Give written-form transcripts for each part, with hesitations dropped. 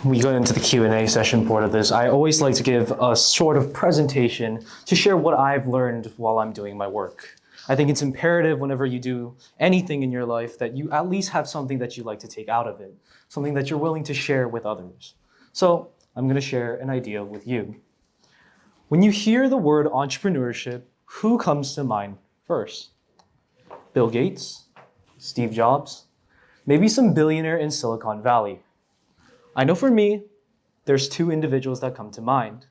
we go into the Q&A session part of this, I always like to give a sort of presentation to share what I've learned while I'm doing my work. I think it's imperative whenever you do anything in your life that you at least have something that you like to take out of it, something that you're willing to share with others. So I'm going to share an idea with you. When you hear the word entrepreneurship, who comes to mind first? Bill Gates? Steve Jobs? Maybe some billionaire in Silicon Valley. I know for me, there's two individuals that come to mind.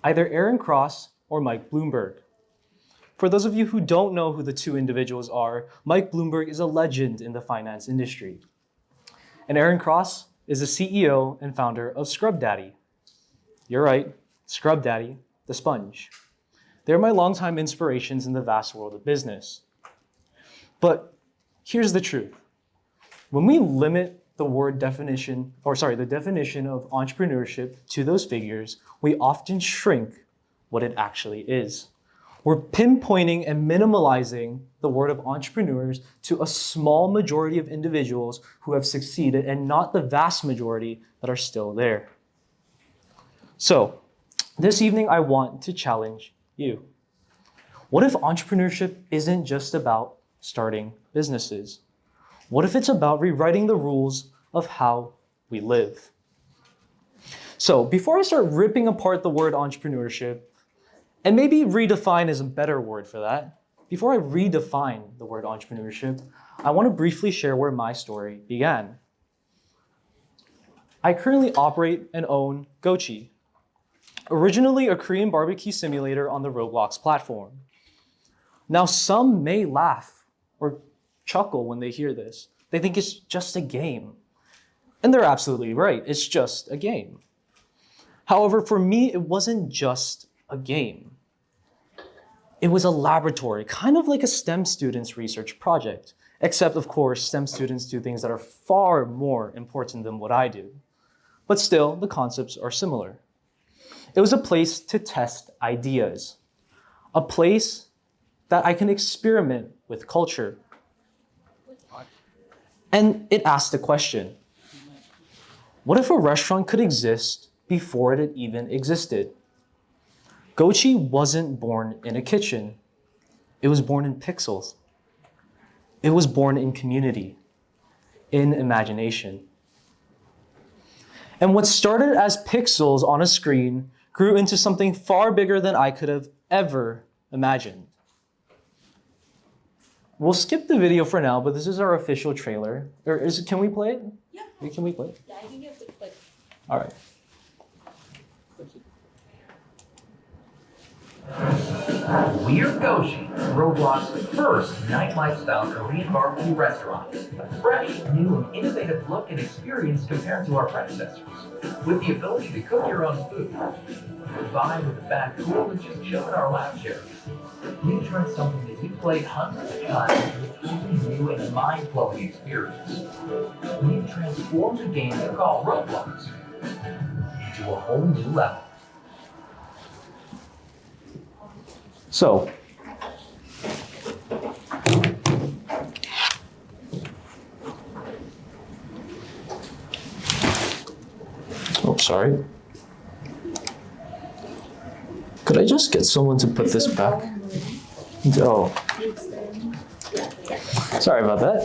Either Aaron Cross or Mike Bloomberg. For those of you who don't know who the two individuals are, Mike Bloomberg is a legend in the finance industry. And Aaron Cross is the CEO and founder of Scrub Daddy. You're right, Scrub Daddy, the sponge. They're my longtime inspirations in the vast world of business. But here's the truth. When we limit the definition of entrepreneurship to those figures, we often shrink what it actually is. We're pinpointing and minimalizing the word of entrepreneurs to a small majority of individuals who have succeeded and not the vast majority that are still there. So, this evening I want to challenge you. What if entrepreneurship isn't just about starting businesses? What if it's about rewriting the rules of how we live? So before I start ripping apart the word entrepreneurship, and maybe redefine is a better word for that, before I redefine the word entrepreneurship, I want to briefly share where my story began. I currently operate and own Gochi, originally a Korean barbecue simulator on the Roblox platform. Now some may laugh or chuckle when they hear this. They think it's just a game. And they're absolutely right, it's just a game. However, for me, it wasn't just a game. It was a laboratory, kind of like a STEM students' research project, except of course, STEM students do things that are far more important than what I do. But still, the concepts are similar. It was a place to test ideas, a place that I can experiment with culture. And it asked a question. What if a restaurant could exist before it even existed? Gochi wasn't born in a kitchen. It was born in pixels. It was born in community, in imagination. And what started as pixels on a screen grew into something far bigger than I could have ever imagined. We'll skip the video for now, but this is our official trailer. Can we play it? Yeah. Can we play it? Yeah, I think you have to click. All right. We're Gochi, Roblox's first night lifestyle Korean barbecue restaurant. A fresh, new, and innovative look and experience compared to our predecessors. With the ability to cook your own food, combined with the back cool and just chill in our lounge area. We've tried something that you played hundreds of times with a totally new and mind-blowing experience. We've transformed a game we call Roblox into a whole new level. So, oh, sorry. Could I just get someone to put this back? Oh, sorry about that.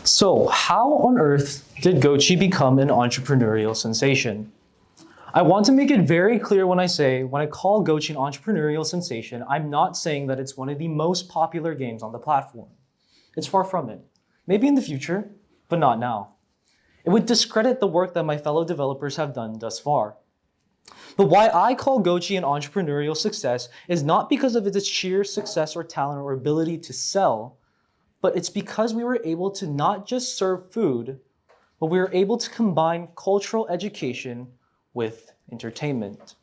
So, how on earth did Gochi become an entrepreneurial sensation? I want to make it very clear when I call Gochi an entrepreneurial sensation, I'm not saying that it's one of the most popular games on the platform. It's far from it. Maybe in the future, but not now. It would discredit the work that my fellow developers have done thus far. But why I call Gochi an entrepreneurial success is not because of its sheer success or talent or ability to sell, but it's because we were able to not just serve food, but we were able to combine cultural education with entertainment.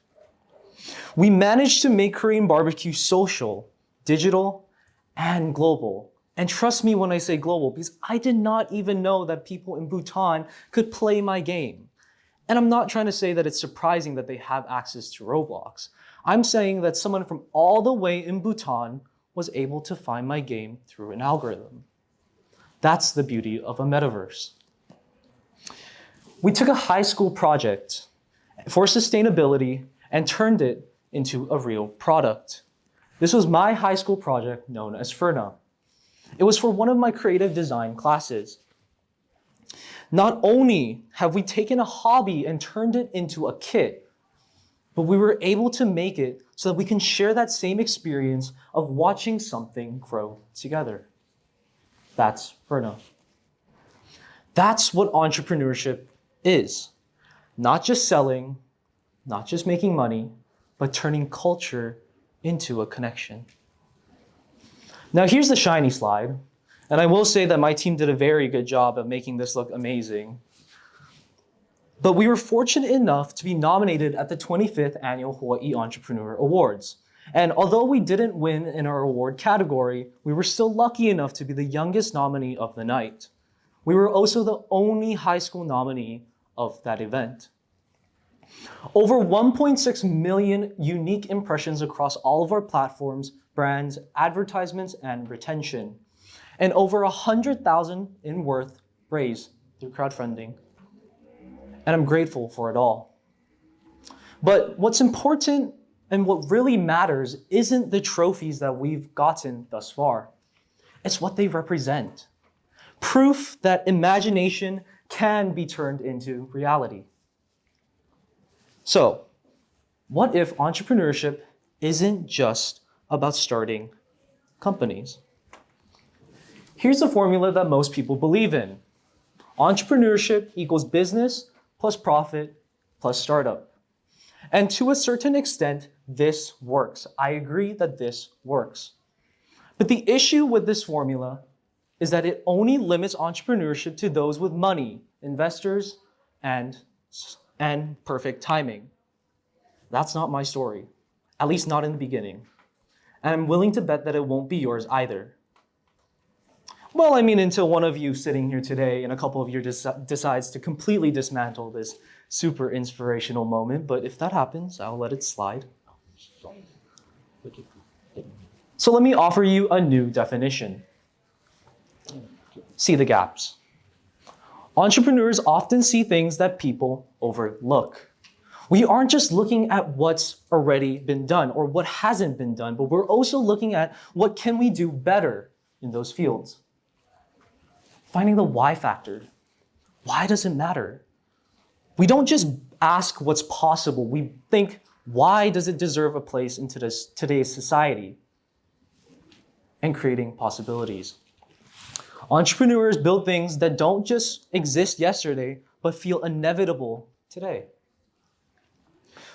We managed to make Korean barbecue social, digital, and global. And trust me when I say global, because I did not even know that people in Bhutan could play my game. And I'm not trying to say that it's surprising that they have access to Roblox. I'm saying that someone from all the way in Bhutan was able to find my game through an algorithm. That's the beauty of a metaverse. We took a high school project for sustainability and turned it into a real product. This was my high school project known as Ferna. It was for one of my creative design classes. Not only have we taken a hobby and turned it into a kit, but we were able to make it so that we can share that same experience of watching something grow together. That's Ferna. That's what entrepreneurship is. Not just selling, not just making money, but turning culture into a connection. Now here's the shiny slide. And I will say that my team did a very good job of making this look amazing. But we were fortunate enough to be nominated at the 25th Annual Hawai'i Entrepreneur Awards. And although we didn't win in our award category, we were still lucky enough to be the youngest nominee of the night. We were also the only high school nominee of that event. Over 1.6 million unique impressions across all of our platforms, brands, advertisements, and retention. And over 100,000 in worth raised through crowdfunding. And I'm grateful for it all. But what's important and what really matters isn't the trophies that we've gotten thus far. It's what they represent. Proof that imagination can be turned into reality. So, what if entrepreneurship isn't just about starting companies? Here's a formula that most people believe in. Entrepreneurship equals business plus profit plus startup. And to a certain extent, this works. I agree that this works. But the issue with this formula is that it only limits entrepreneurship to those with money, investors, and perfect timing. That's not my story, at least not in the beginning. And I'm willing to bet that it won't be yours either. Well, I mean, until one of you sitting here today in a couple of years decides to completely dismantle this super inspirational moment, but if that happens, I'll let it slide. So let me offer you a new definition. See the gaps. Entrepreneurs often see things that people overlook. We aren't just looking at what's already been done or what hasn't been done, but we're also looking at what can we do better in those fields. Finding the why factor. Why does it matter? We don't just ask what's possible. We think, why does it deserve a place in today's society? And creating possibilities. Entrepreneurs build things that don't just exist yesterday, but feel inevitable today.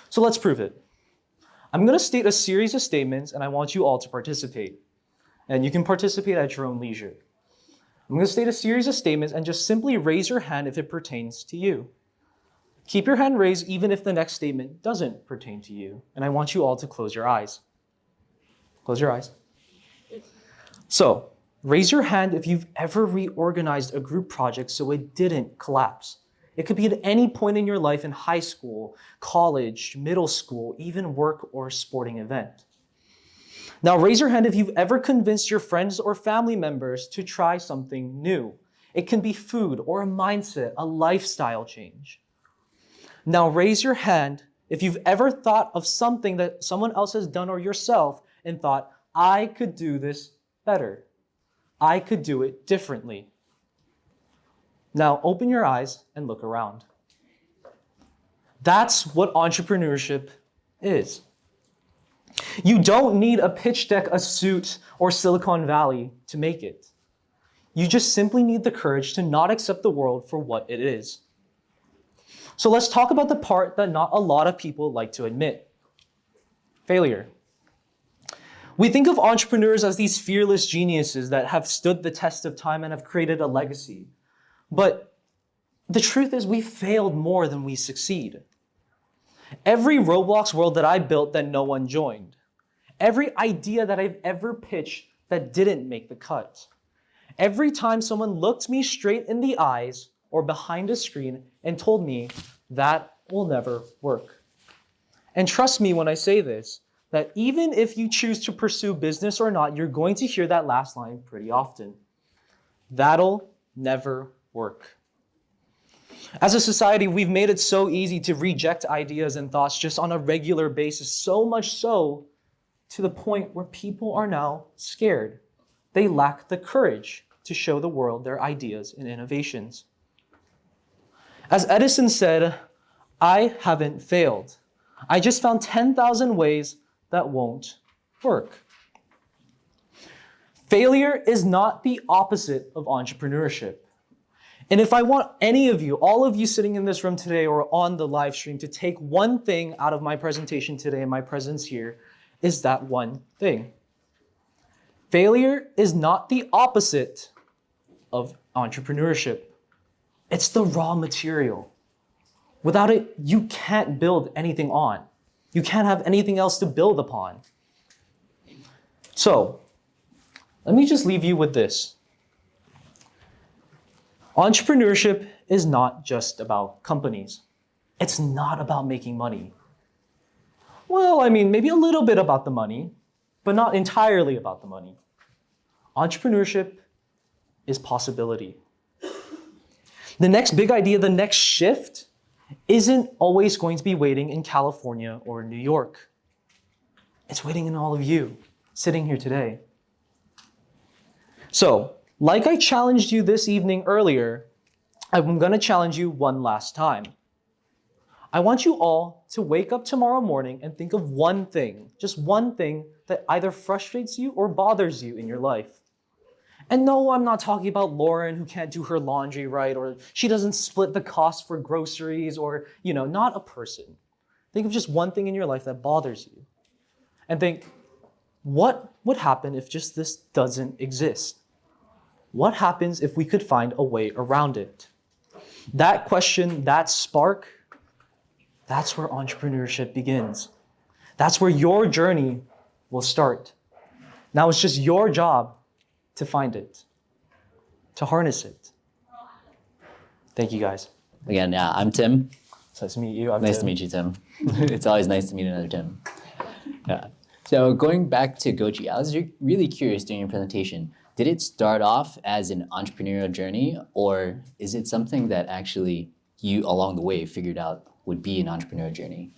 So let's prove it. I'm going to state a series of statements, and I want you all to participate. And you can participate at your own leisure. I'm going to state a series of statements and just simply raise your hand if it pertains to you. Keep your hand raised even if the next statement doesn't pertain to you. And I want you all to close your eyes. Close your eyes. So, raise your hand if you've ever reorganized a group project so it didn't collapse. It could be at any point in your life in high school, college, middle school, even work or sporting event. Now raise your hand if you've ever convinced your friends or family members to try something new. It can be food or a mindset, a lifestyle change. Now raise your hand if you've ever thought of something that someone else has done or yourself and thought, I could do this better. I could do it differently. Now open your eyes and look around. That's what entrepreneurship is. You don't need a pitch deck, a suit, or Silicon Valley to make it. You just simply need the courage to not accept the world for what it is. So let's talk about the part that not a lot of people like to admit. Failure. We think of entrepreneurs as these fearless geniuses that have stood the test of time and have created a legacy. But the truth is we failed more than we succeed. Every Roblox world that I built that no one joined. Every idea that I've ever pitched that didn't make the cut. Every time someone looked me straight in the eyes or behind a screen and told me that will never work. And trust me when I say this, that even if you choose to pursue business or not, you're going to hear that last line pretty often. That'll never work. As a society, we've made it so easy to reject ideas and thoughts just on a regular basis, so much so to the point where people are now scared. They lack the courage to show the world their ideas and innovations. As Edison said, I haven't failed. I just found 10,000 ways that won't work. Failure is not the opposite of entrepreneurship. And if I want any of you, all of you sitting in this room today or on the live stream, to take one thing out of my presentation today and my presence here, is that one thing. Failure is not the opposite of entrepreneurship. It's the raw material. Without it, you can't build anything on. You can't have anything else to build upon. So, let me just leave you with this. Entrepreneurship is not just about companies. It's not about making money. Well, I mean, maybe a little bit about the money, but not entirely about the money. Entrepreneurship is possibility. The next big idea, the next shift, isn't always going to be waiting in California or New York. It's waiting in all of you sitting here today. So, like I challenged you this evening earlier, I'm going to challenge you one last time. I want you all to wake up tomorrow morning and think of one thing, just one thing that either frustrates you or bothers you in your life. And no, I'm not talking about Lauren who can't do her laundry right, or she doesn't split the cost for groceries, or, not a person. Think of just one thing in your life that bothers you. And think, what would happen if just this doesn't exist? What happens if we could find a way around it? That question, that spark, that's where entrepreneurship begins. That's where your journey will start. Now it's just your job to find it, to harness it. Thank you, guys. Again, yeah, I'm Tim. It's nice to meet you. Nice to meet you, Tim. It's always nice to meet another Tim. Yeah. So going back to Gochi, I was really curious during your presentation. Did it start off as an entrepreneurial journey, or is it something that actually you along the way figured out would be an entrepreneurial journey?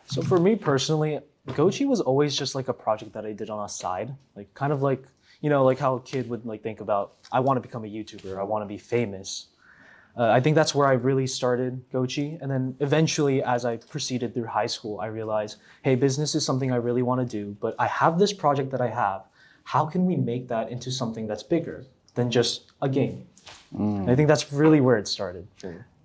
So for me personally, Gochi was always just like a project that I did on a side, like kind of like, like how a kid would like think about, I want to become a YouTuber, I want to be famous. I think that's where I really started Gochi. And then eventually, as I proceeded through high school, I realized, hey, business is something I really want to do, but I have this project that I have. How can we make that into something that's bigger than just a game? I think that's really where it started.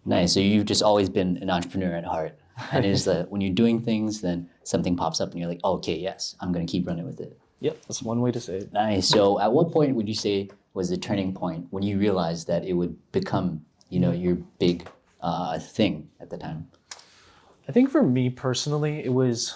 Nice. So you've just always been an entrepreneur at heart. And it is that when you're doing things, then something pops up and you're like, oh, okay, yes, I'm going to keep running with it. Yep, that's one way to say it. Nice. So at what point would you say was the turning point when you realized that it would become, your big thing at the time? I think for me personally, it was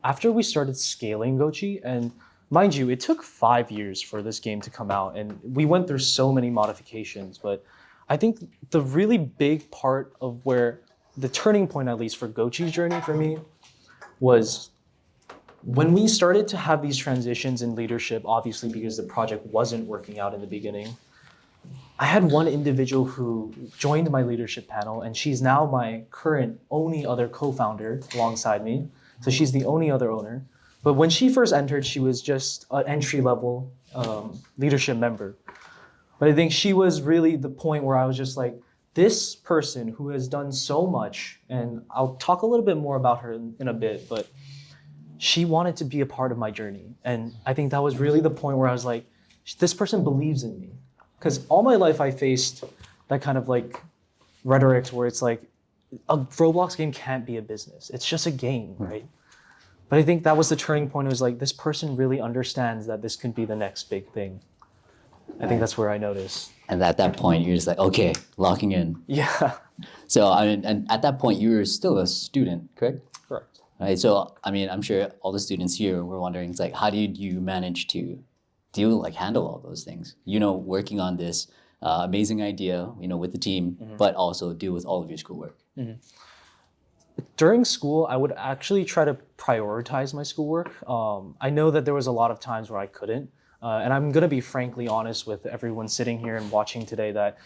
after we started scaling Gochi, and mind you, it took 5 years for this game to come out, and we went through so many modifications, but I think the really big part of where the turning point, at least for Gochi's journey for me, was when we started to have these transitions in leadership, obviously because the project wasn't working out in the beginning. I had one individual who joined my leadership panel, and she's now my current only other co-founder alongside me. So she's the only other owner. But when she first entered, she was just an entry-level leadership member. But I think she was really the point where I was just like, this person who has done so much, and I'll talk a little bit more about her in a bit, but she wanted to be a part of my journey. And I think that was really the point where I was like, this person believes in me. Because all my life I faced that kind of like rhetoric where it's like, a Roblox game can't be a business. It's just a game, right? But I think that was the turning point. It was like, this person really understands that this could be the next big thing. I think that's where I noticed. And at that point, you're just like, okay, locking in. Yeah. So, and at that point, you were still a student, correct? Correct. Right. So, I'm sure all the students here were wondering, it's like, how did you manage to handle all those things? Working on this amazing idea, with the team, but also deal with all of your schoolwork. During school, I would actually try to prioritize my schoolwork. I know that there was a lot of times where I couldn't. And I'm going to be frankly honest with everyone sitting here and watching today that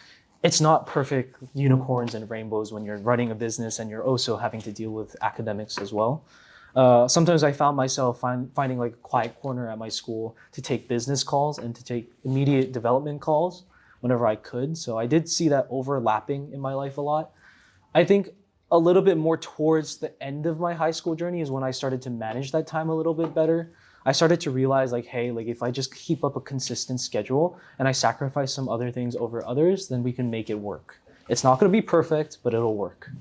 it's not perfect unicorns and rainbows when you're running a business and you're also having to deal with academics as well. Sometimes I found myself finding like a quiet corner at my school to take business calls and to take immediate development calls whenever I could. So I did see that overlapping in my life a lot. I think a little bit more towards the end of my high school journey is when I started to manage that time a little bit better. I started to realize like, hey, like if I just keep up a consistent schedule and I sacrifice some other things over others, then we can make it work. It's not going to be perfect, but it'll work.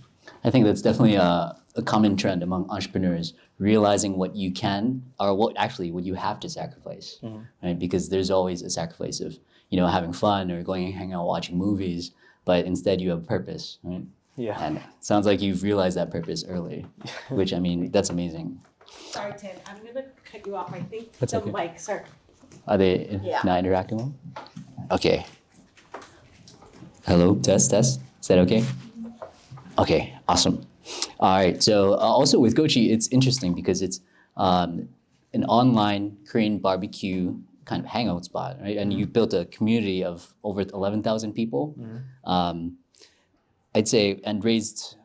I think that's definitely a common trend among entrepreneurs, realizing what you can or what you have to sacrifice, right? Because there's always a sacrifice of, having fun or going and hanging out watching movies, but instead you have a purpose, right? Yeah. And it sounds like you've realized that purpose early, which I mean, that's amazing. Sorry, Tim. I'm gonna cut you off. I think That's the okay. mics are. Are they not interacting well? Okay. Hello, test. Is that okay? Okay, awesome. All right, so also with Gochi, it's interesting because it's an online Korean barbecue kind of hangout spot, right? And you've built a community of over 11,000 people. I'd say, and raised,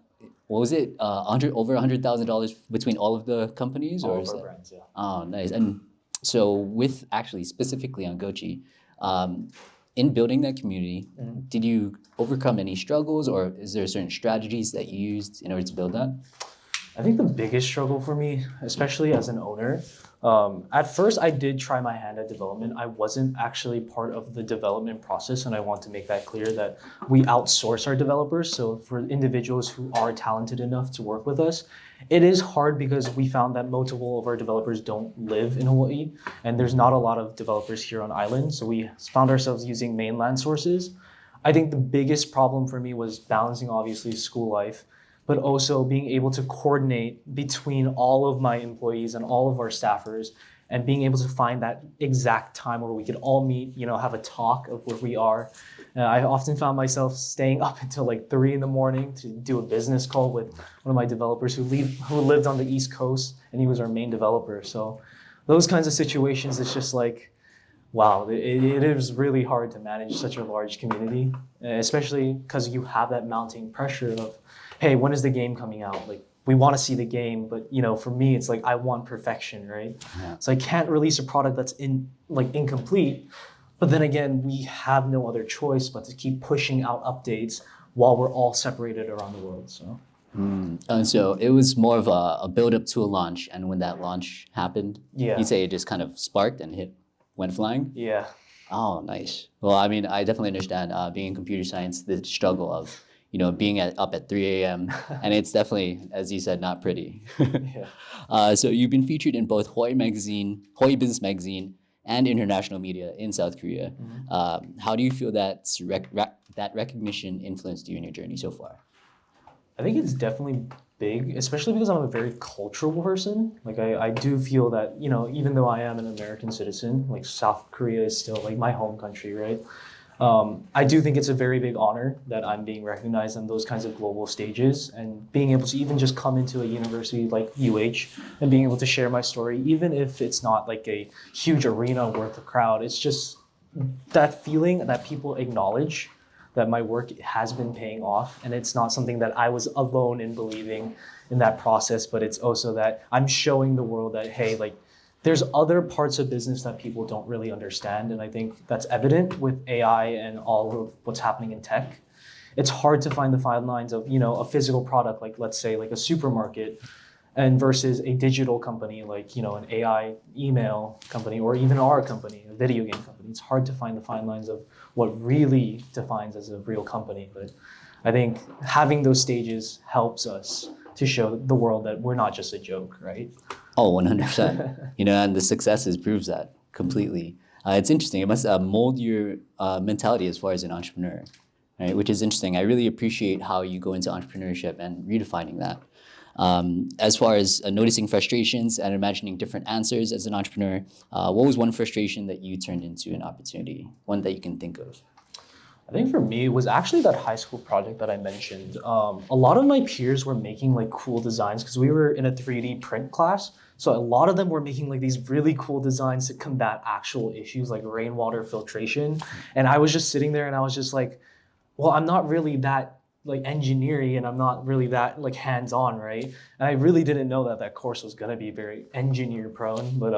what was it, over $100,000 between all of the companies? All or of is our that? brands, yeah. Oh, nice. And so with actually specifically on Gochi, in building that community, did you overcome any struggles or is there certain strategies that you used in order to build that? I think the biggest struggle for me, especially as an owner, at first I did try my hand at development. I wasn't actually part of the development process, and I want to make that clear that we outsource our developers. So for individuals who are talented enough to work with us, it is hard because we found that multiple of our developers don't live in Hawaii, and there's not a lot of developers here on island. So we found ourselves using mainland sources. I think the biggest problem for me was balancing obviously school life, but also being able to coordinate between all of my employees and all of our staffers and being able to find that exact time where we could all meet, have a talk of where we are. I often found myself staying up until like 3 a.m. to do a business call with one of my developers who lived on the East Coast, and he was our main developer. So those kinds of situations, it's just like, wow, it is really hard to manage such a large community, especially because you have that mounting pressure of, hey, when is the game coming out? Like, we want to see the game, but for me, it's like I want perfection, right? Yeah. So I can't release a product that's incomplete. But then again, we have no other choice but to keep pushing out updates while we're all separated around the world. So. And so it was more of a build up to a launch, and when that launch happened, Yeah. you'd say it just kind of sparked and went flying. Yeah. Oh, nice. Well, I mean, I definitely understand being in computer science, the struggle of being up at 3 a.m. and it's definitely, as you said, not pretty. Yeah. So you've been featured in both Hawaii Business Magazine, and international media in South Korea. How do you feel that that recognition influenced you in your journey so far? I think it's definitely big, especially because I'm a very cultural person. Like I do feel that, even though I am an American citizen, like South Korea is still like my home country, right? I do think it's a very big honor that I'm being recognized on those kinds of global stages, and being able to even just come into a university like UH and being able to share my story, even if it's not like a huge arena worth of crowd. It's just that feeling that people acknowledge that my work has been paying off, and it's not something that I was alone in believing in that process, but it's also that I'm showing the world that, hey, like, there's other parts of business that people don't really understand, and I think that's evident with AI and all of what's happening in tech. It's hard to find the fine lines of, a physical product, like let's say like a supermarket, and versus a digital company like, an AI email company, or even our company, a video game company. It's hard to find the fine lines of what really defines as a real company. But I think having those stages helps us to show the world that we're not just a joke, right? Oh, 100%. And the successes proves that completely. It's interesting. It must mold your mentality as far as an entrepreneur, right? Which is interesting. I really appreciate how you go into entrepreneurship and redefining that. As far as noticing frustrations and imagining different answers as an entrepreneur, what was one frustration that you turned into an opportunity? One that you can think of? I think for me, it was actually that high school project that I mentioned. A lot of my peers were making like cool designs because we were in a 3D print class. So a lot of them were making like these really cool designs to combat actual issues like rainwater filtration. And I was just sitting there and I was just like, well, I'm not really that like engineering and I'm not really that like hands-on, right? And I really didn't know that that course was gonna be very engineer prone, but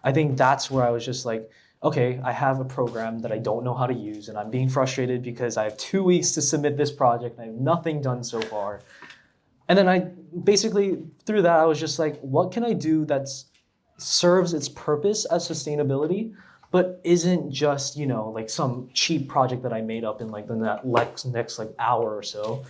I think that's where I was just like, okay, I have a program that I don't know how to use and I'm being frustrated because I have 2 weeks to submit this project and I have nothing done so far. And then I basically, through that, I was just like, what can I do that's serves its purpose as sustainability, but isn't just, like some cheap project that I made up in like the next like hour or so.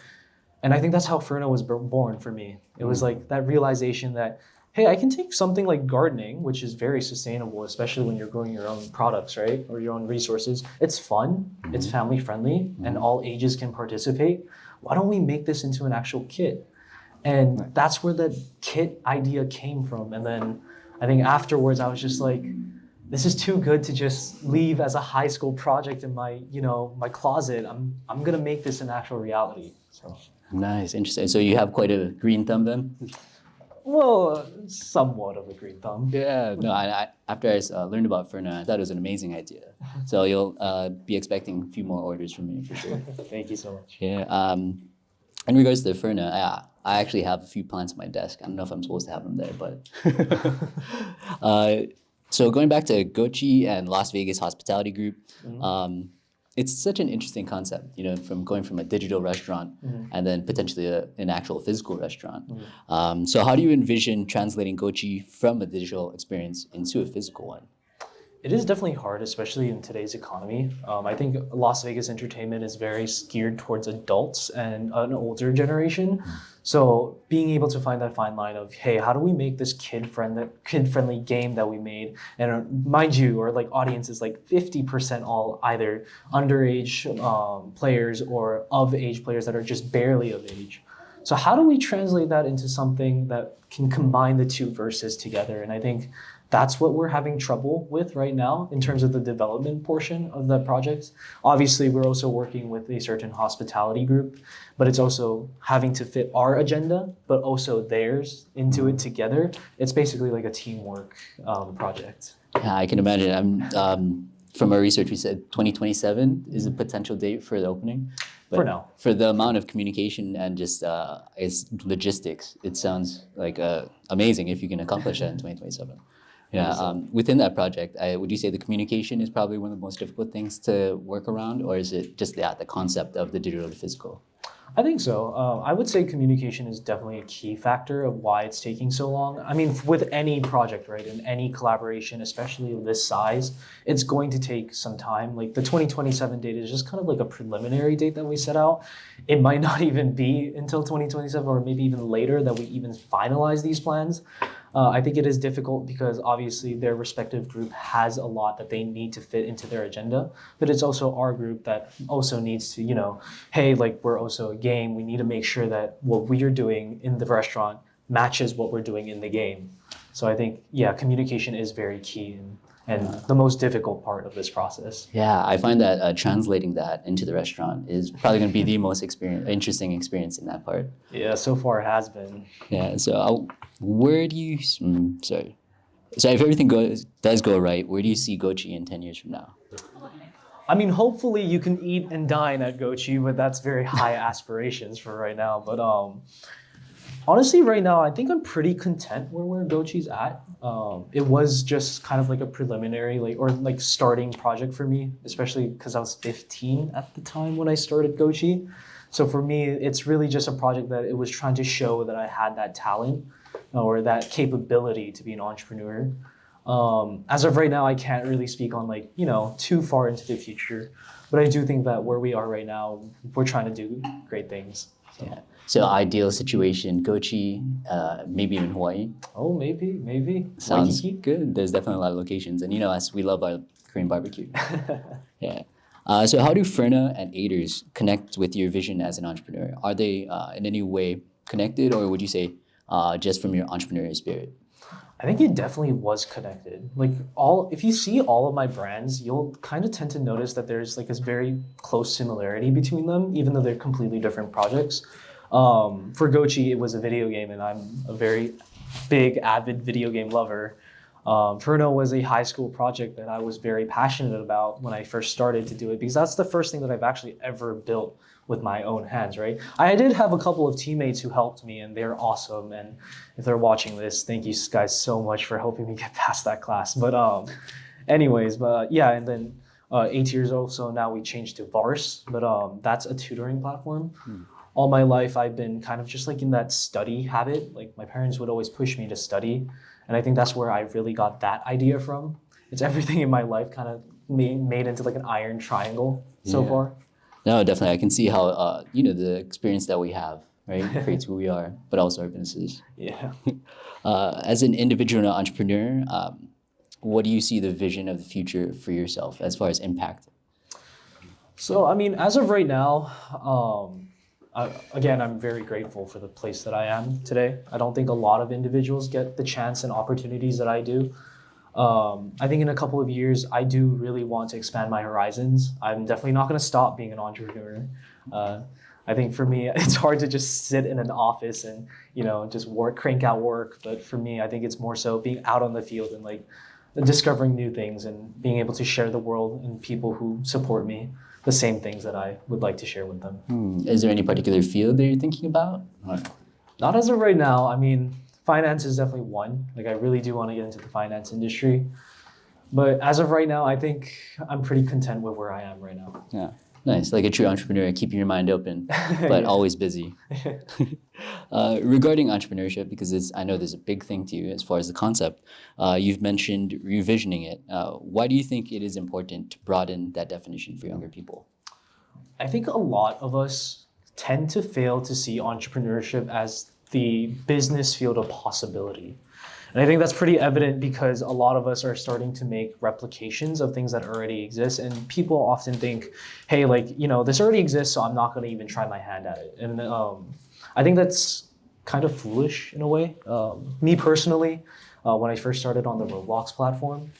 And I think that's how Ferna was born for me. It was like that realization that, hey, I can take something like gardening, which is very sustainable, especially when you're growing your own products, right? Or your own resources. It's fun, it's family friendly, and all ages can participate. Why don't we make this into an actual kit? And that's where the kit idea came from. And then I think afterwards I was just like, this is too good to just leave as a high school project in my, my closet. I'm gonna make this an actual reality. So Nice, interesting. So you have quite a green thumb then? well, somewhat of a green thumb. Yeah, no, after I learned about Ferna, I thought it was an amazing idea. So you'll be expecting a few more orders from me for sure. Thank you so much. Yeah. In regards to Ferna, I actually have a few plants on my desk. I don't know if I'm supposed to have them there, but so going back to Gochi and Las Vegas Hospitality Group, it's such an interesting concept, from going from a digital restaurant and then potentially an actual physical restaurant. So how do you envision translating Gochi from a digital experience into a physical one? It is definitely hard, especially in today's economy. I think Las Vegas entertainment is very geared towards adults and an older generation. So being able to find that fine line of, hey, how do we make this kid-friendly game that we made? And mind you, our like audience is like 50% all either underage players or of age players that are just barely of age. So how do we translate that into something that can combine the two verses together? And I think that's what we're having trouble with right now in terms of the development portion of the project. Obviously, we're also working with a certain hospitality group, but it's also having to fit our agenda, but also theirs into it together. It's basically like a teamwork project. Yeah, I can imagine. From our research, we said 2027 is a potential date for the opening. But For now. For the amount of communication and just its logistics, it sounds like amazing if you can accomplish that in 2027. Yeah. Within that project, would you say the communication is probably one of the most difficult things to work around, or is it just the concept of the digital to physical? I think so. I would say communication is definitely a key factor of why it's taking so long. I mean, with any project, right, in any collaboration, especially of this size, it's going to take some time. Like the 2027 date is just kind of like a preliminary date that we set out. It might not even be until 2027 or maybe even later that we even finalize these plans. I think it is difficult because obviously their respective group has a lot that they need to fit into their agenda, but it's also our group that also needs to, hey, like we're also a game. We need to make sure that what we are doing in the restaurant matches what we're doing in the game. So I think, yeah, communication is very key and the most difficult part of this process. Yeah, I find that translating that into the restaurant is probably going to be the most interesting experience in that part. Yeah, so far it has been. Yeah, so where do you, sorry. So if everything does go right, where do you see Gochi in 10 years from now? I mean, hopefully you can eat and dine at Gochi, but that's very high aspirations for right now. But honestly, right now, I think I'm pretty content where Gochi's at. It was just kind of like a preliminary, like starting project for me, especially because I was 15 at the time when I started Gochi. So for me, it's really just a project that it was trying to show that I had that talent or that capability to be an entrepreneur. As of right now, I can't really speak on too far into the future, but I do think that where we are right now, we're trying to do great things. So. Yeah. So ideal situation, Gochi, maybe even Hawaii. Oh, maybe. Sounds Waikiki? good. There's definitely a lot of locations, and us, we love our Korean barbecue. Yeah. So how do Ferna and Aiders connect with your vision as an entrepreneur? Are they in any way connected, or would you say just from your entrepreneurial spirit? I think it definitely was connected. If you see all of my brands, you'll kind of tend to notice that there's like this very close similarity between them, even though they're completely different projects. For Gochi, it was a video game, and I'm a very big, avid video game lover. Ferna was a high school project that I was very passionate about when I first started to do it, because that's the first thing that I've actually ever built with my own hands, right? I did have a couple of teammates who helped me, and they're awesome. And if they're watching this, thank you guys so much for helping me get past that class. But anyways, but yeah, and then 8 years old, so now we changed to VARCE, but that's a tutoring platform. All my life, I've been kind of just like in that study habit. Like my parents would always push me to study, and I think that's where I really got that idea from. It's everything in my life kind of made into like an iron triangle so Yeah. far. No, definitely. I can see how the experience that we have, right, creates who we are, but also our businesses. Yeah. As an individual and an entrepreneur, what do you see the vision of the future for yourself as far as impact? So, I mean, as of right now, again, I'm very grateful for the place that I am today. I don't think a lot of individuals get the chance and opportunities that I do. I think in a couple of years, I do really want to expand my horizons. I'm definitely not going to stop being an entrepreneur. I think for me, it's hard to just sit in an office and, just crank out work. But for me, I think it's more so being out on the field and like discovering new things and being able to share the world and people who support me the same things that I would like to share with them. Is there any particular field that you're thinking about? Not as of right now. I mean, finance is definitely one. Like I really do want to get into the finance industry. But as of right now, I think I'm pretty content with where I am right now. Yeah, nice. Like a true entrepreneur, keeping your mind open, but always busy. Regarding entrepreneurship, because I know there's a big thing to you as far as the concept, you've mentioned revisioning it. Why do you think it is important to broaden that definition for younger people? I think a lot of us tend to fail to see entrepreneurship as the business field of possibility. And I think that's pretty evident because a lot of us are starting to make replications of things that already exist. And people often think, hey, this already exists, so I'm not going to even try my hand at it. And I think that's kind of foolish in a way. Me personally, when I first started on the Roblox platform,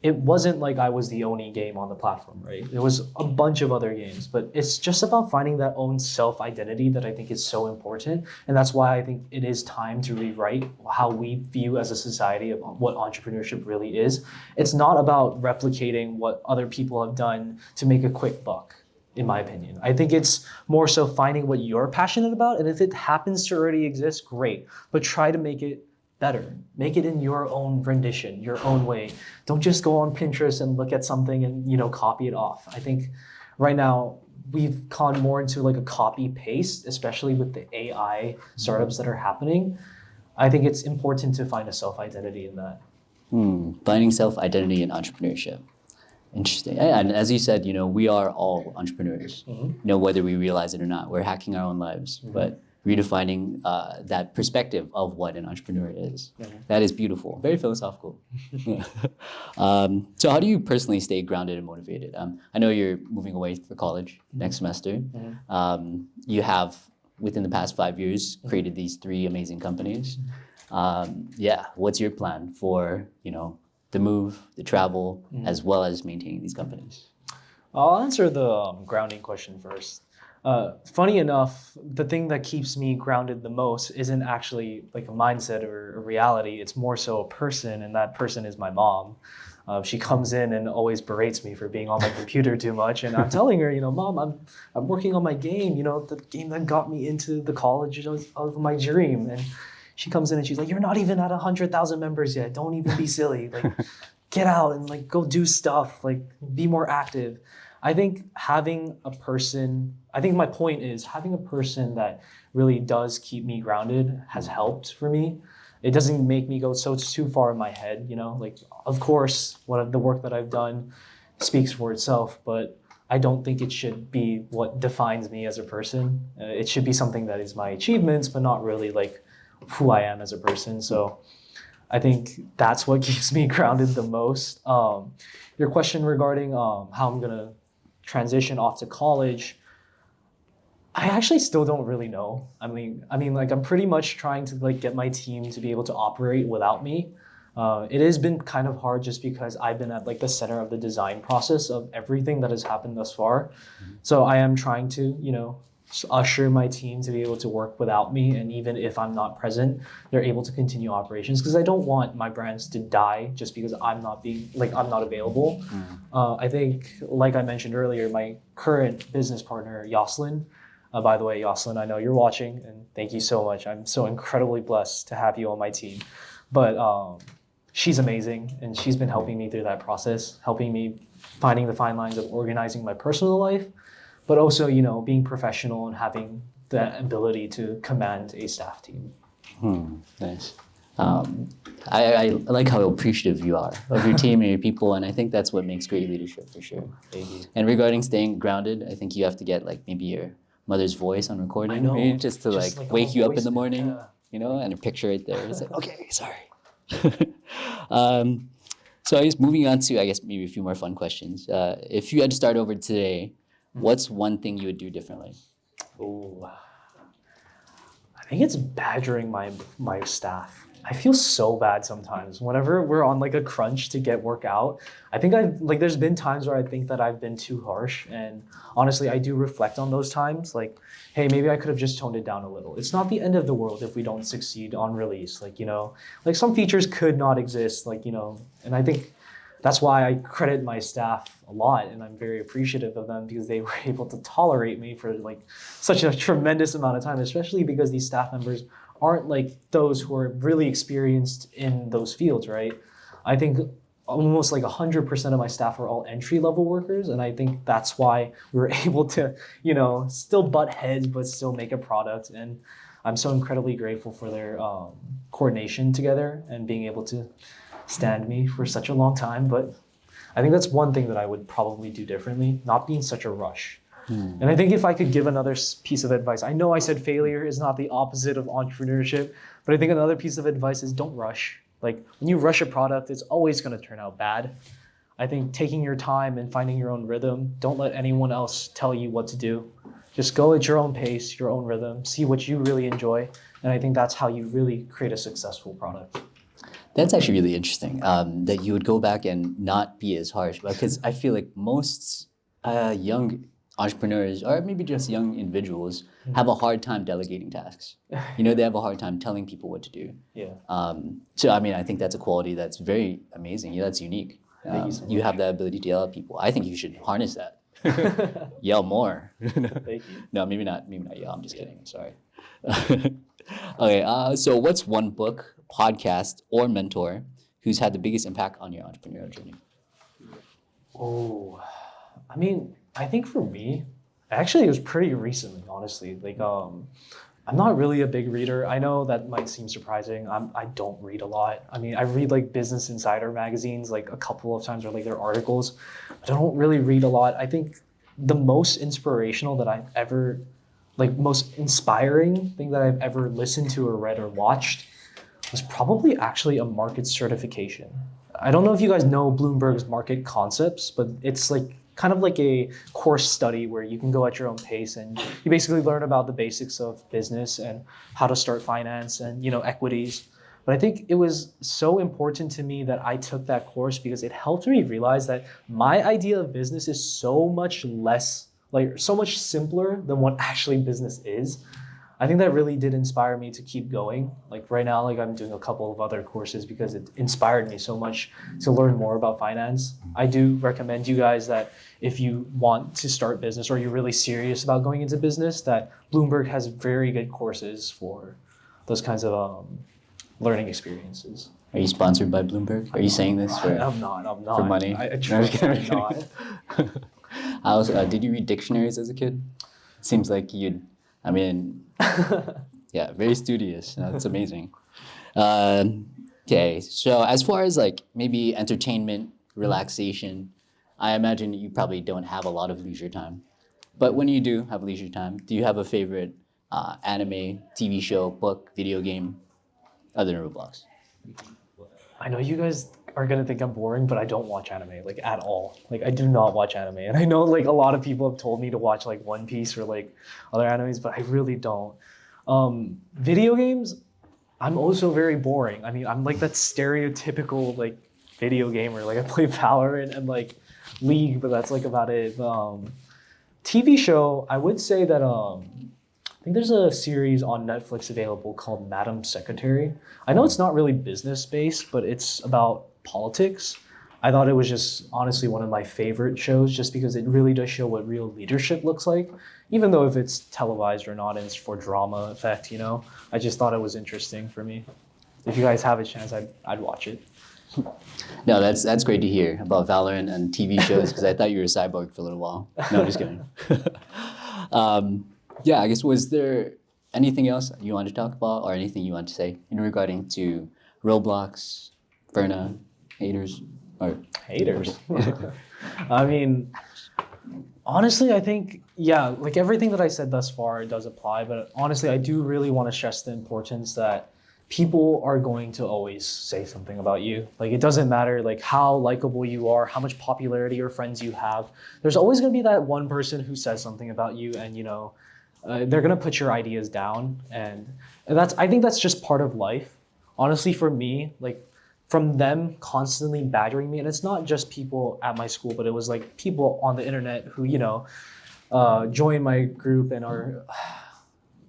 it wasn't like I was the only game on the platform, right? There was a bunch of other games, but it's just about finding that own self-identity that I think is so important. And that's why I think it is time to rewrite how we view as a society of what entrepreneurship really is. It's not about replicating what other people have done to make a quick buck, in my opinion. I think it's more so finding what you're passionate about. And if it happens to already exist, great, but try to make it better. Make it in your own rendition, your own way. Don't just go on Pinterest and look at something and copy it off. I think right now we've gone more into like a copy paste, especially with the AI startups that are happening. I think it's important to find a self-identity in that. Finding self-identity in entrepreneurship. Interesting. And as you said, we are all entrepreneurs. Whether we realize it or not, we're hacking our own lives. But redefining that perspective of what an entrepreneur is. That is beautiful. Very philosophical. So how do you personally stay grounded and motivated? I know you're moving away for college next semester. You have, within the past 5 years, created these 3 amazing companies. What's your plan for, the move, the travel, as well as maintaining these companies? I'll answer the grounding question first. Funny enough, the thing that keeps me grounded the most isn't actually like a mindset or a reality. It's more so a person, and that person is my mom. She comes in and always berates me for being on my computer too much, and I'm telling her, Mom, I'm working on my game. The game that got me into the college of my dream. And she comes in and she's like, "You're not even at 100,000 members yet. Don't even be silly. Like, get out and like go do stuff. Like, be more active." I think my point is having a person that really does keep me grounded has helped for me. It doesn't make me go too far in my head, like, of course, the work that I've done speaks for itself, but I don't think it should be what defines me as a person. It should be something that is my achievements, but not really like who I am as a person. So I think that's what keeps me grounded the most. Your question regarding how I'm gonna transition off to college, I actually still don't really know. I mean, like I'm pretty much trying to like get my team to be able to operate without me. It has been kind of hard just because I've been at like the center of the design process of everything that has happened thus far. So I am trying to, usher my team to be able to work without me, and even if I'm not present, they're able to continue operations because I don't want my brands to die just because I'm not available. I think, like I mentioned earlier, my current business partner, Yoslin. By the way, Yoslin, I know you're watching, and thank you so much. I'm so incredibly blessed to have you on my team. But she's amazing, and she's been helping me through that process, helping me finding the fine lines of organizing my personal life, but also, being professional and having the ability to command a staff team. Nice. I like how appreciative you are of your team and your people, and I think that's what makes great leadership for sure. Thank you. And regarding staying grounded, I think you have to get like maybe your mother's voice on recording, I know. right? Just to Just like like a wake you up in the voice, morning, yeah. and a picture right there. It's like, okay, sorry. So I guess moving on to, I guess, maybe a few more fun questions. If you had to start over today, what's one thing you would do differently? Oh, I think it's badgering my staff. I feel so bad sometimes whenever we're on like a crunch to get work out. I think there's been times where I think that I've been too harsh, and honestly, I do reflect on those times. Like, hey, maybe I could have just toned it down a little. It's not the end of the world if we don't succeed on release. Like some features could not exist. And I think that's why I credit my staff a lot, and I'm very appreciative of them because they were able to tolerate me for like such a tremendous amount of time, especially because these staff members aren't like those who are really experienced in those fields, right? I think almost like 100% of my staff are all entry-level workers, and I think that's why we were able to, still butt heads but still make a product. And I'm so incredibly grateful for their coordination together and being able to stand me for such a long time. But I think that's one thing that I would probably do differently, not be in such a rush. And I think if I could give another piece of advice, I know I said failure is not the opposite of entrepreneurship, but I think another piece of advice is don't rush. Like when you rush a product, it's always going to turn out bad. I think taking your time and finding your own rhythm, don't let anyone else tell you what to do. Just go at your own pace, your own rhythm, see what you really enjoy. And I think that's how you really create a successful product. That's actually really interesting, that you would go back and not be as harsh, because I feel like most young entrepreneurs, or maybe just young individuals, have a hard time delegating tasks. They have a hard time telling people what to do. Yeah. So, I mean, I think that's a quality that's very amazing. That's unique. Thank you so You much. have the ability to yell at people. I think you should harness that. Yell more. Thank you. No, maybe not yell. I'm just kidding. Sorry. Okay, so what's one book, podcast, or mentor who's had the biggest impact on your entrepreneurial journey? Oh, I mean, I think for me, actually, it was pretty recently, honestly. I'm not really a big reader. I know that might seem surprising. I don't read a lot. I mean, I read like Business Insider magazines like a couple of times, or like their articles, but I don't really read a lot. I think the most inspirational that I've ever, most inspiring thing that I've ever listened to or read or watched was probably actually a market certification. I don't know if you guys know Bloomberg's market concepts, but it's like kind of like a course study where you can go at your own pace and you basically learn about the basics of business and how to start finance and equities. But I think it was so important to me that I took that course because it helped me realize that my idea of business is so much simpler than what actually business is. I think that really did inspire me to keep going. Like right now, I'm doing a couple of other courses because it inspired me so much to learn more about finance. I do recommend you guys that if you want to start business or you're really serious about going into business, that Bloomberg has very good courses for those kinds of learning experiences. Are you sponsored by Bloomberg? Are you saying this for I'm not. for money? I trust I'm not. Did you read dictionaries as a kid? Seems like yeah, very studious. That's amazing. Okay, so as far as maybe entertainment, relaxation, I imagine you probably don't have a lot of leisure time. But when you do have leisure time, do you have a favorite anime, TV show, book, video game, other than Roblox? I know you guys are gonna think I'm boring, but I don't watch anime at all. I do not watch anime, and I know a lot of people have told me to watch One Piece or other animes, but I really don't. Video games, I'm also very boring. I mean, I'm that stereotypical video gamer. I play Valorant and League, but that's about it. TV show, I would say that I think there's a series on Netflix available called Madam Secretary. I know it's not really business based, but it's about politics. I thought it was just honestly one of my favorite shows just because it really does show what real leadership looks like, even though if it's televised or not and it's for drama effect, you know. I just thought it was interesting for me. If you guys have a chance, I'd watch it. No, that's great to hear about Valorant and TV shows because I thought you were a cyborg for a little while. No, just kidding. Yeah, I guess was there anything else you want to talk about or anything you want to say in regarding to Roblox, Ferna, haters, or Haters. I mean, honestly, I think, yeah, like everything that I said thus far does apply, but honestly, I do really want to stress the importance that people are going to always say something about you. Like it doesn't matter like how likable you are, how much popularity or friends you have. There's always going to be that one person who says something about you and, you know, they're going to put your ideas down. And I think that's just part of life. Honestly, for me, like from them constantly badgering me, and it's not just people at my school, but it was like people on the internet who, you know, join my group and are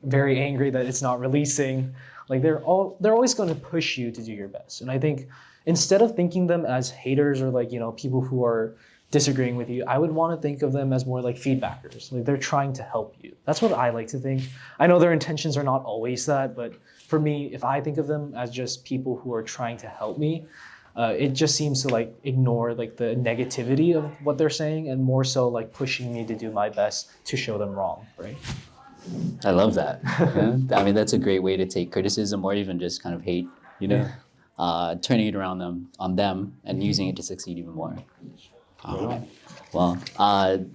very angry that it's not releasing. Like they're always going to push you to do your best. And I think instead of thinking them as haters or like, you know, people who are disagreeing with you, I would want to think of them as more like feedbackers. Like they're trying to help you. That's what I like to think. I know their intentions are not always that, but for me, if I think of them as just people who are trying to help me, it just seems to like ignore like the negativity of what they're saying and more so like pushing me to do my best to show them wrong, right? I love that. Yeah? I mean, that's a great way to take criticism or even just kind of hate, you know, turning it around on them and using it to succeed even more. Well,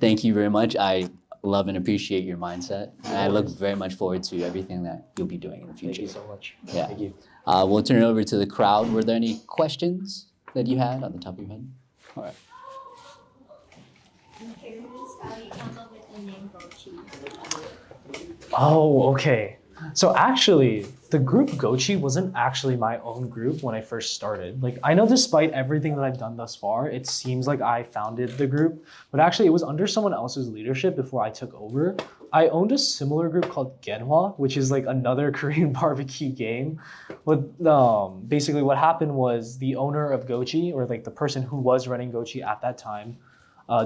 thank you very much. I love and appreciate your mindset. And I look very much forward to everything that you'll be doing in the future. Thank you so much. Yeah. Thank you. We'll turn it over to the crowd. Were there any questions that you had on the top of your head? All right. I'm curious how you come up with the name Gochi. Oh, okay. So actually, the group Gochi wasn't actually my own group when I first started. Like, I know despite everything that I've done thus far, it seems like I founded the group, but actually it was under someone else's leadership before I took over. I owned a similar group called Genhwa, which is like another Korean barbecue game. But basically what happened was the owner of Gochi, or like the person who was running Gochi at that time,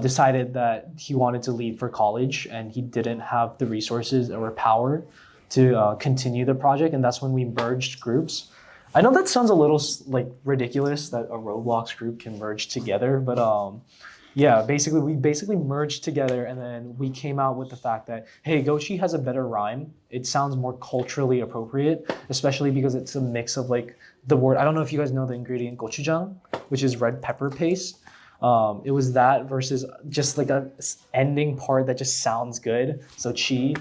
decided that he wanted to leave for college and he didn't have the resources or power to continue the project, and that's when we merged groups. I know that sounds a little like ridiculous that a Roblox group can merge together, but yeah, we basically merged together, and then we came out with the fact that hey, Gochi has a better rhyme. It sounds more culturally appropriate, especially because it's a mix of like the word. I don't know if you guys know the ingredient gochujang, which is red pepper paste. It was that versus just like a ending part that just sounds good. So chi.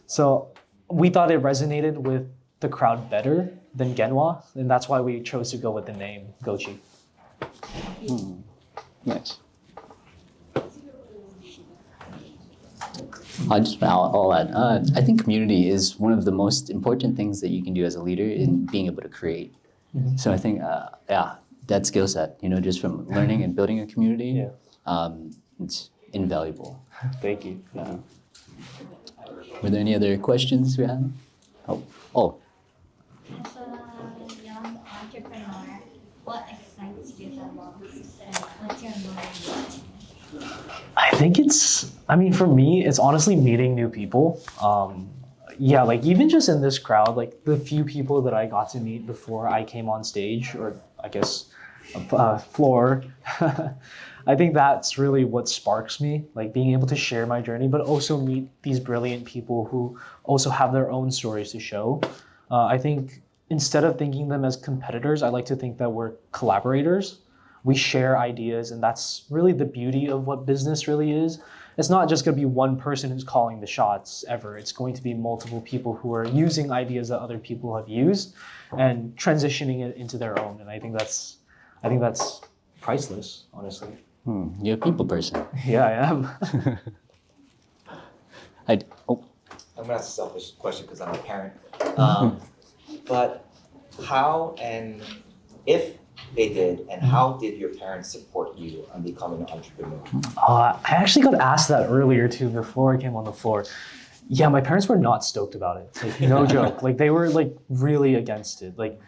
So we thought it resonated with the crowd better than Genhwa, and that's why we chose to go with the name Gochi. Nice. I'll add. I think community is one of the most important things that you can do as a leader in being able to create. Mm-hmm. So I think, yeah, that skill set, you know, just from learning and building a community, it's invaluable. Thank you. Yeah. Were there any other questions we had? Oh. As a young entrepreneur, what excites you the most? And what's your motivation? I think for me, it's honestly meeting new people. Yeah, like even just in this crowd, like the few people that I got to meet before I came on stage, or I guess floor, I think that's really what sparks me, like being able to share my journey, but also meet these brilliant people who also have their own stories to show. I think instead of thinking them as competitors, I like to think that we're collaborators. We share ideas, and that's really the beauty of what business really is. It's not just going to be one person who's calling the shots ever. It's going to be multiple people who are using ideas that other people have used and transitioning it into their own. And I think that's priceless, honestly. You're a people person. Yeah, I am. I'm gonna ask a selfish question because I'm a parent. But how and if they did, and how did your parents support you on becoming an entrepreneur? I actually got asked that earlier too before I came on the floor. Yeah, my parents were not stoked about it. Like, no joke. Like, they were like really against it. Like,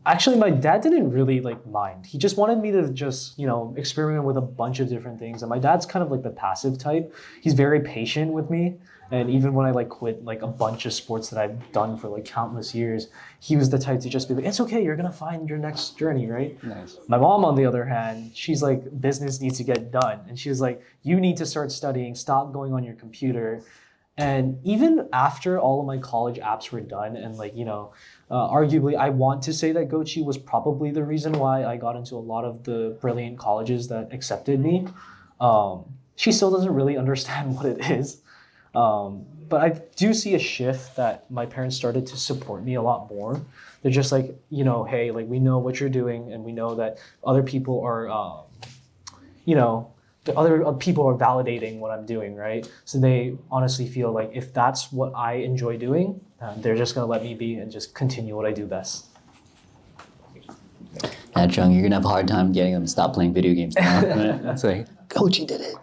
actually, my dad didn't really like mind. He just wanted me to just, experiment with a bunch of different things. And my dad's kind of like the passive type. He's very patient with me. And even when I like quit like a bunch of sports that I've done for like countless years, he was the type to just be like, it's okay, you're gonna find your next journey, right? Nice. My mom, on the other hand, she's like, business needs to get done. And she was like, you need to start studying, stop going on your computer. And even after all of my college apps were done, and like, arguably, I want to say that Gochi was probably the reason why I got into a lot of the brilliant colleges that accepted me. She still doesn't really understand what it is. But I do see a shift that my parents started to support me a lot more. They're just like, hey, like, we know what you're doing, and we know that other people are, the other people are validating what I'm doing, right? So they honestly feel like if that's what I enjoy doing, they're just gonna let me be and just continue what I do best. Yeah, Chung, you're gonna have a hard time getting them to stop playing video games now. That's like, Gochi did it.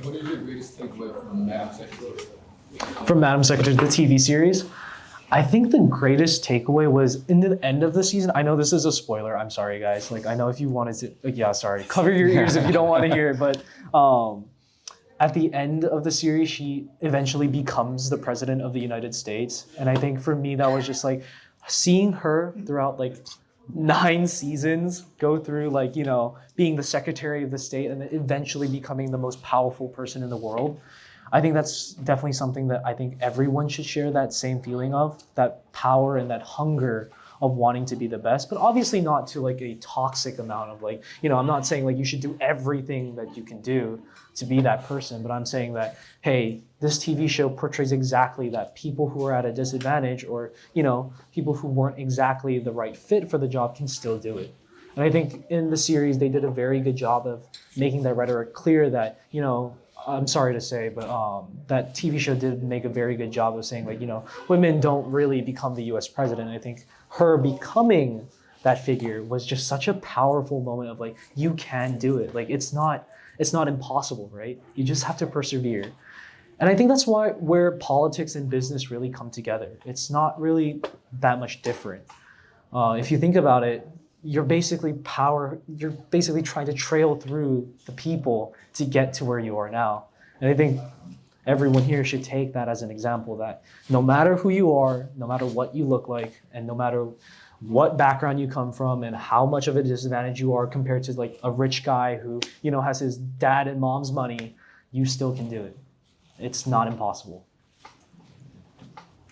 What is your greatest takeaway from Madam Secretary? From Madam Secretary, the TV series, I think the greatest takeaway was in the end of the season. I know this is a spoiler. I'm sorry, guys. Like, I know if you wanted to, sorry. Cover your ears if you don't want to hear it. But at the end of the series, she eventually becomes the president of the United States. And I think for me, that was just like seeing her throughout like 9 seasons go through like, being the Secretary of the State and then eventually becoming the most powerful person in the world. I think that's definitely something that I think everyone should share that same feeling of, that power and that hunger of wanting to be the best, but obviously not to like a toxic amount of like, I'm not saying like you should do everything that you can do to be that person, but I'm saying that, hey, this TV show portrays exactly that people who are at a disadvantage or, people who weren't exactly the right fit for the job can still do it. And I think in the series, they did a very good job of making that rhetoric clear that, I'm sorry to say, but that TV show did make a very good job of saying like, women don't really become the US president. I think her becoming that figure was just such a powerful moment of like, you can do it. Like, it's not impossible, right? You just have to persevere. And I think that's where politics and business really come together. It's not really that much different. If you think about it, you're basically trying to trail through the people to get to where you are now. And I think everyone here should take that as an example that no matter who you are, no matter what you look like, and no matter what background you come from and how much of a disadvantage you are compared to like a rich guy who, has his dad and mom's money, you still can do it. It's not impossible.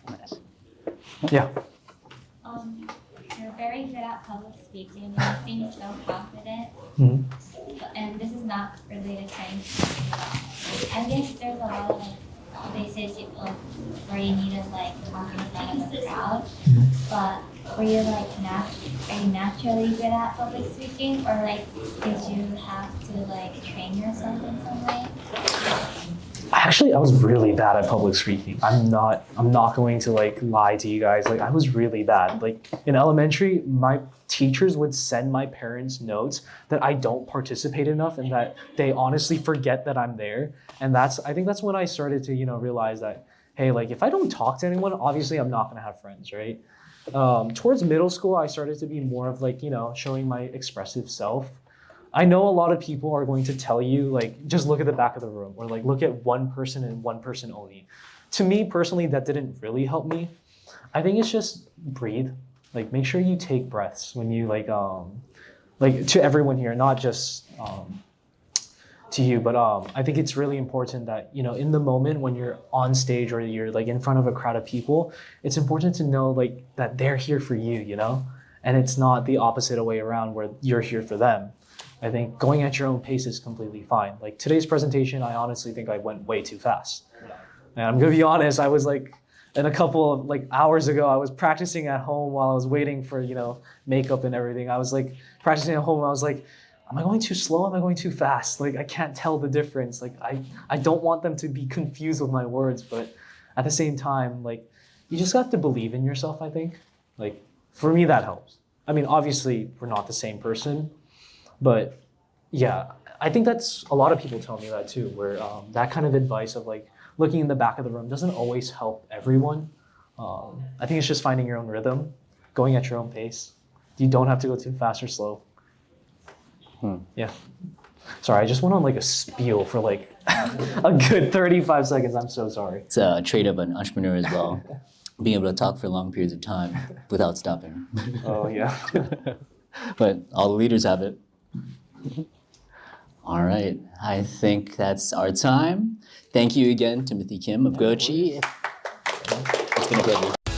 Nice. Yeah. You're very good at public speaking and you seem so confident. Mhm. And this is not related to anything at all. I guess there's a lot of places where you need to like talk in front of a crowd. But were you like are you naturally good at public speaking, or like did you have to like train yourself in some way? Actually, I was really bad at public speaking. I'm not going to like lie to you guys. Like, I was really bad. Like in elementary, my teachers would send my parents notes that I don't participate enough and that they honestly forget that I'm there. And I think that's when I started to, realize that, hey, like if I don't talk to anyone, obviously I'm not gonna have friends, right? Towards middle school, I started to be more of like, showing my expressive self. I know a lot of people are going to tell you, like, just look at the back of the room or like look at one person and one person only. To me personally, that didn't really help me. I think it's just breathe. Like, make sure you take breaths when you like to everyone here, not just to you, but I think it's really important that, in the moment when you're on stage or you're like in front of a crowd of people, it's important to know like that they're here for you, and it's not the opposite way around where you're here for them. I think going at your own pace is completely fine. Like today's presentation, I honestly think I went way too fast. And I'm gonna be honest, I was like, and a couple of like hours ago, I was practicing at home while I was waiting for, makeup and everything. I was like practicing at home and I was like, am I going too slow? Am I going too fast? Like, I can't tell the difference. Like, I don't want them to be confused with my words, but at the same time, like, you just have to believe in yourself, I think. Like, for me, that helps. I mean, obviously, we're not the same person, but yeah, I think that's a lot of people tell me that too, where that kind of advice of like looking in the back of the room doesn't always help everyone. I think it's just finding your own rhythm, going at your own pace. You don't have to go too fast or slow. Yeah. Sorry, I just went on like a spiel for like a good 35 seconds. I'm so sorry. It's a trait of an entrepreneur as well, being able to talk for long periods of time without stopping. Oh, yeah. But all the leaders have it. All right, I think that's our time. Thank you again, Timothy Kim of Gochi. It's been a pleasure.